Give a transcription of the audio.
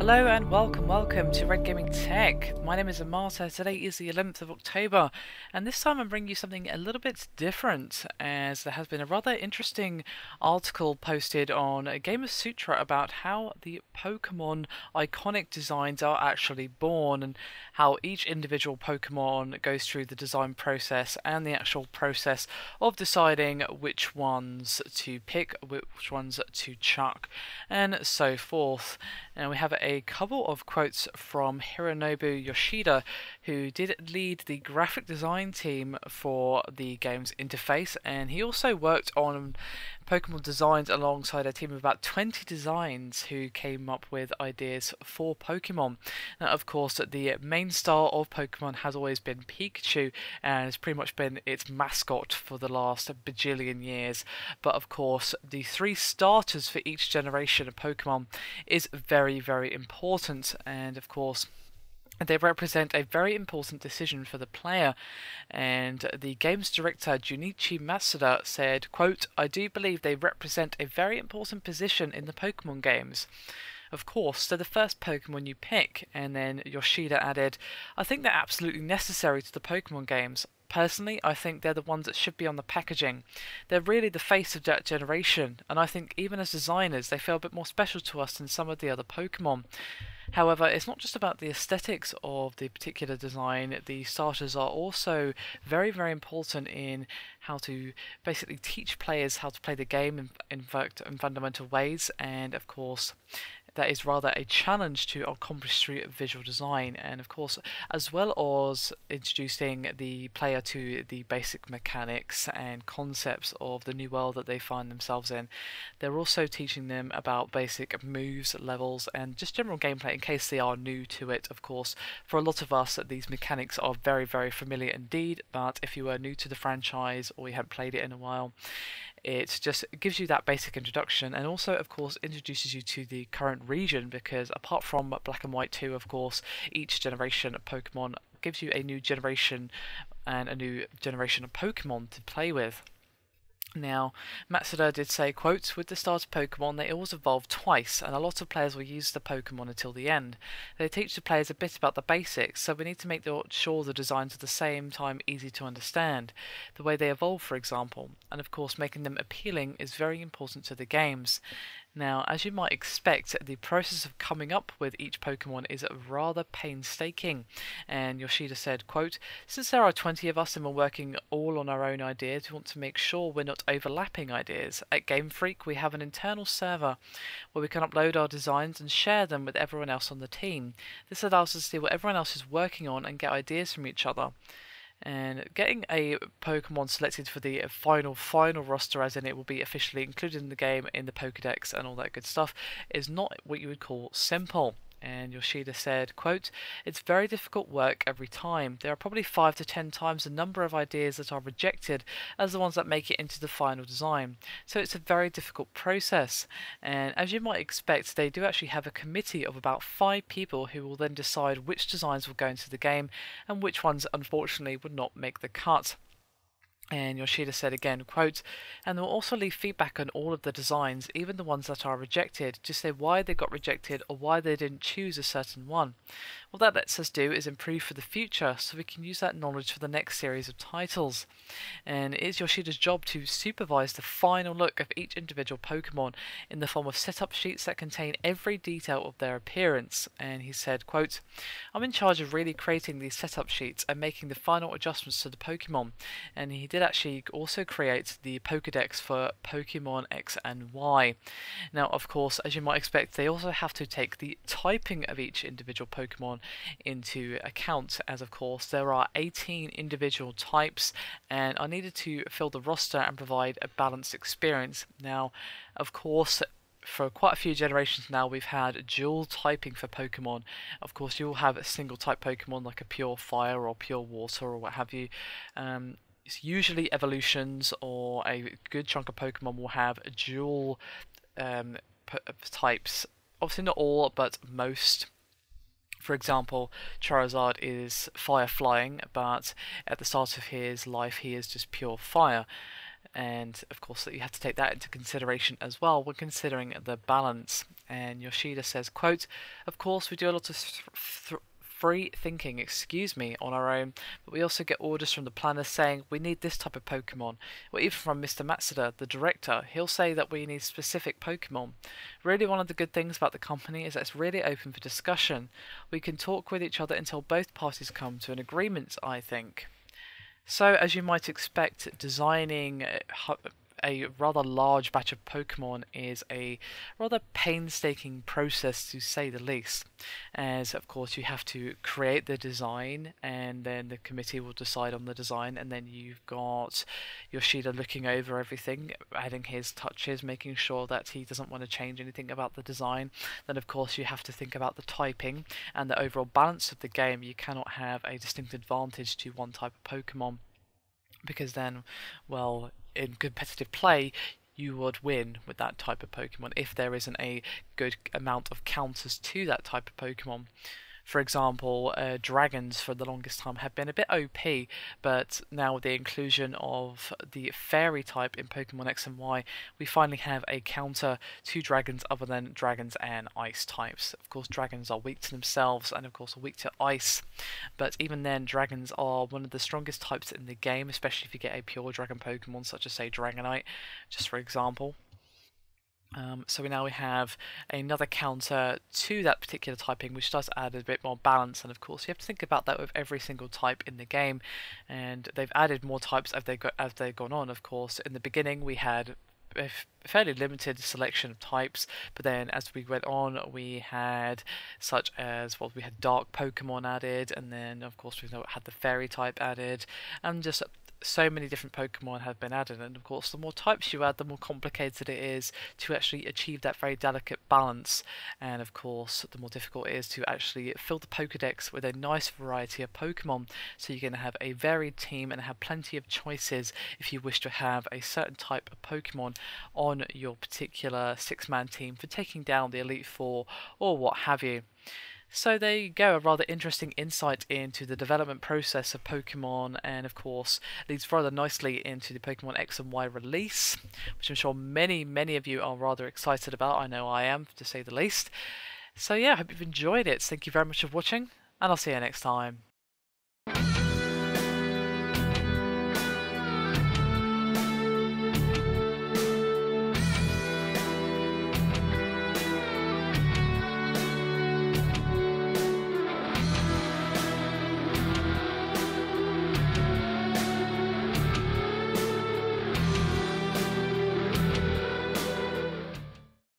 Hello and welcome to Red Gaming Tech. My name is Amata. Today is the 11th of October, and this time I'm bringing you something a little bit different, as there has been a rather interesting article posted on Gamer Sutra about how the Pokemon iconic designs are actually born, and how each individual Pokemon goes through the design process and the actual process of deciding which ones to pick, which ones to chuck, and so forth. And we have a couple of quotes from Hironobu Yoshida, who did lead the graphic design team for the game's interface, and he also worked on Pokemon designs alongside a team of about 20 designs who came up with ideas for Pokemon. Now, of course, the main star of Pokemon has always been Pikachu, and has pretty much been its mascot for the last bajillion years. But of course, the three starters for each generation of Pokemon is very important, and of course they represent a very important decision for the player. And the game's director Junichi Matsuda said, quote, "I do believe they represent a very important position in the Pokemon games. Of course, they're the first Pokemon you pick." And then Yoshida added, "I think they're absolutely necessary to the Pokemon games. Personally, I think they're the ones that should be on the packaging. They're really the face of that generation, and I think even as designers, they feel a bit more special to us than some of the other Pokemon. However, it's not just about the aesthetics of the particular design. The starters are also very important in how to basically teach players how to play the game in fundamental ways, and of course that is rather a challenge to accomplish through visual design. And of course, as well as introducing the player to the basic mechanics and concepts of the new world that they find themselves in, they're also teaching them about basic moves, levels, and just general gameplay in case they are new to it. Of course, for a lot of us, these mechanics are very familiar indeed, but if you are new to the franchise or you haven't played it in a while, it just gives you that basic introduction, and also of course introduces you to the current region, because apart from Black and White 2, of course, each generation of Pokemon gives you a new generation and a new generation of Pokemon to play with. Now, Matsuda did say, quote, "With the start of Pokemon, they always evolve twice, and a lot of players will use the Pokemon until the end. They teach the players a bit about the basics, so we need to make sure the designs are at the same time easy to understand, the way they evolve, for example, and of course making them appealing is very important to the games." Now, as you might expect, the process of coming up with each Pokemon is rather painstaking, and Yoshida said, quote, "Since there are 20 of us and we're working all on our own ideas, we want to make sure we're not overlapping ideas. At Game Freak, we have an internal server where we can upload our designs and share them with everyone else on the team. This allows us to see what everyone else is working on and get ideas from each other. And getting a Pokemon selected for the final roster, as in it will be officially included in the game, in the Pokedex and all that good stuff, is not what you would call simple." And Yoshida said, quote, "It's very difficult work every time. There are probably 5 to 10 times the number of ideas that are rejected as the ones that make it into the final design. So it's a very difficult process. And as you might expect, they do actually have a committee of about 5 people who will then decide which designs will go into the game and which ones unfortunately would not make the cut." And Yoshida said again, quote, "And they'll also leave feedback on all of the designs, even the ones that are rejected, to say why they got rejected or why they didn't choose a certain one. What that lets us do is improve for the future, so we can use that knowledge for the next series of titles." And it is Yoshida's job to supervise the final look of each individual Pokemon in the form of setup sheets that contain every detail of their appearance. And he said, quote, "I'm in charge of really creating these setup sheets and making the final adjustments to the Pokemon." And he did actually also create the Pokedex for Pokemon X and Y. Now, of course, as you might expect, they also have to take the typing of each individual Pokemon into account, as of course there are 18 individual types, and I needed to fill the roster and provide a balanced experience. Now, of course, for quite a few generations now, we've had dual typing for Pokemon. Of course, you will have a single type Pokemon like a pure fire or pure water or what have you. It's usually evolutions, or a good chunk of Pokemon will have dual types. Obviously not all, but most. For example, Charizard is fire flying, but at the start of his life he is just pure fire. And of course you have to take that into consideration as well when considering the balance. And Yoshida says, quote, "Of course, we do a lot of free thinking, on our own, but we also get orders from the planners saying we need this type of Pokemon. Or even from Mr. Matsuda, the director, he'll say that we need specific Pokemon. Really, one of the good things about the company is that it's really open for discussion. We can talk with each other until both parties come to an agreement, I think." So, as you might expect, designing a rather large batch of Pokemon is a rather painstaking process, to say the least, as of course you have to create the design and then the committee will decide on the design, and then you've got Yoshida looking over everything, adding his touches, making sure that he doesn't want to change anything about the design. Then of course you have to think about the typing and the overall balance of the game. You cannot have a distinct advantage to one type of Pokemon, because then, well, in competitive play, you would win with that type of Pokemon if there isn't a good amount of counters to that type of Pokemon. For example, dragons for the longest time have been a bit OP, but now with the inclusion of the fairy type in Pokemon X and Y, we finally have a counter to dragons other than dragons and ice types. Of course, dragons are weak to themselves and of course are weak to ice, but even then, dragons are one of the strongest types in the game, especially if you get a pure dragon Pokemon such as, say, Dragonite, just for example. So now we have another counter to that particular typing, which does add a bit more balance, and of course you have to think about that with every single type in the game, and they've added more types as they've gone on. Of course, in the beginning we had a fairly limited selection of types, but then as we went on we had such as, well, we had dark Pokemon added, and then of course we've now had the fairy type added, and just so many different Pokemon have been added, and of course the more types you add, the more complicated it is to actually achieve that very delicate balance, and of course the more difficult it is to actually fill the Pokedex with a nice variety of Pokemon, so you're going to have a varied team and have plenty of choices if you wish to have a certain type of Pokemon on your particular six-man team for taking down the Elite Four or what have you. So there you go, a rather interesting insight into the development process of Pokemon, and of course leads rather nicely into the Pokemon X and Y release, which I'm sure many of you are rather excited about. I know I am, to say the least. So yeah, I hope you've enjoyed it. Thank you very much for watching, and I'll see you next time.